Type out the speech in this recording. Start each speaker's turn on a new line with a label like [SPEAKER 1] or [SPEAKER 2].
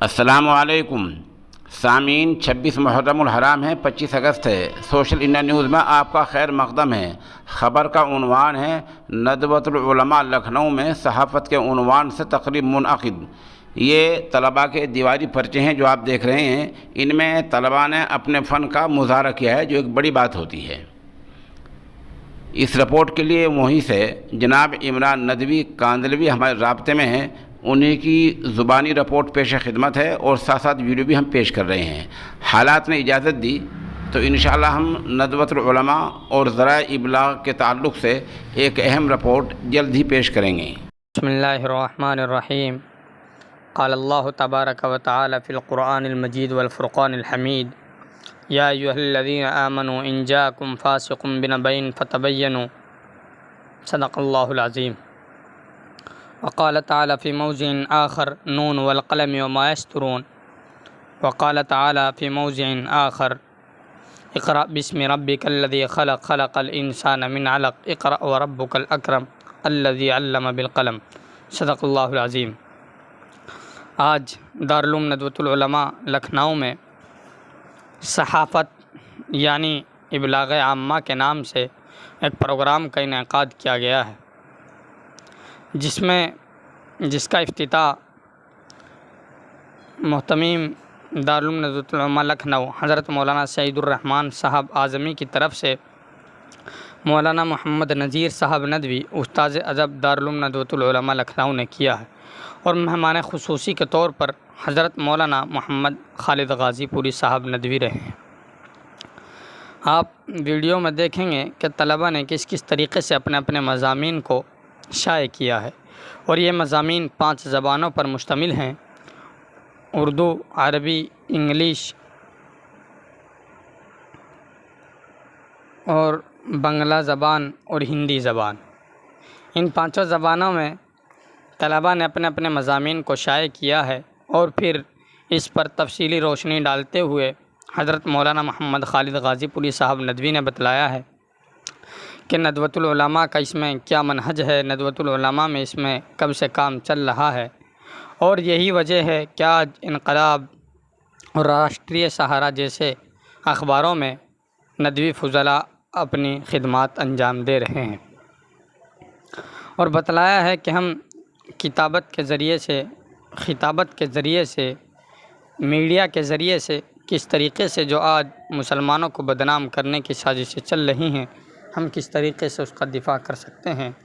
[SPEAKER 1] السلام علیکم سامعین، 26 محرم الحرام ہے، 25 اگست ہے۔ سوشل انڈیا نیوز میں آپ کا خیر مقدم ہے۔ خبر کا عنوان ہے ندوۃ العلماء لکھنؤ میں صحافت کے عنوان سے تقریب منعقد۔ یہ طلباء کے دیواری پرچے ہیں جو آپ دیکھ رہے ہیں۔ ان میں طلباء نے اپنے فن کا مظاہرہ کیا ہے، جو ایک بڑی بات ہوتی ہے۔ اس رپورٹ کے لیے وہیں سے جناب عمران ندوی کاندلوی ہمارے رابطے میں ہیں۔ انہیں کی زبانی رپورٹ پیش خدمت ہے اور ساتھ ساتھ ویڈیو بھی ہم پیش کر رہے ہیں۔ حالات نے اجازت دی تو انشاءاللہ ہم ندوۃ العلماء اور ذرائع ابلاغ کے تعلق سے ایک اہم رپورٹ جلد ہی پیش کریں گے۔
[SPEAKER 2] بسم اللہ الرحمن الرحیم۔ قال اللہ تبارک و تعالی فی القرآن المجید والفرقان الحمید، یا ایھا الذین آمنوا ان جاءکم فاسق بنبأ فتبینوا، صدق اللہ العظیم۔ وقال تعالی فی موضع آخر نون والقلم وما یسطرون، وقال تعالی فی موضع آخر اقرأ باسم ربک الذی خلق، خلق الانسان من علق، اقرأ وربک الاکرم الذی علم بالقلم، صدق اللہ العظیم۔ آج دارالعلوم ندوۃ العلماء لکھنؤ میں صحافت یعنی ابلاغ عامہ کے نام سے ایک پروگرام کا انعقاد کیا گیا ہے، جس کا افتتاح محتمیم دارالعلوم ندوۃ العلماء لکھنؤ حضرت مولانا سعید الرحمن صاحب اعظمی کی طرف سے مولانا محمد نذیر صاحب ندوی استاذ ادب دارالعلوم ندوۃ العلماء لکھنؤ نے کیا ہے، اور مہمان خصوصی کے طور پر حضرت مولانا محمد خالد غازی پوری صاحب ندوی رہے ہیں۔ آپ ویڈیو میں دیکھیں گے کہ طلباء نے کس طریقے سے اپنے اپنے مضامین کو شائع کیا ہے، اور یہ مضامین 5 زبانوں پر مشتمل ہیں: اردو، عربی، انگلش اور بنگلہ زبان اور ہندی زبان۔ ان 5 زبانوں میں طلباء نے اپنے اپنے مضامین کو شائع کیا ہے، اور پھر اس پر تفصیلی روشنی ڈالتے ہوئے حضرت مولانا محمد خالد غازی پوری صاحب ندوی نے بتلایا ہے کہ ندوۃ العلماء کا اس میں کیا منہج ہے، ندوۃ العلماء میں اس میں کب سے کام چل رہا ہے، اور یہی وجہ ہے کہ آج انقلاب اور راشٹریہ سہارا جیسے اخباروں میں ندوی فضلاء اپنی خدمات انجام دے رہے ہیں، اور بتلایا ہے کہ ہم کتابت کے ذریعے سے، خطابت کے ذریعے سے، میڈیا کے ذریعے سے کس طریقے سے جو آج مسلمانوں کو بدنام کرنے کی سازشیں چل رہی ہیں، ہم کس طریقے سے اس کا دفاع کر سکتے ہیں۔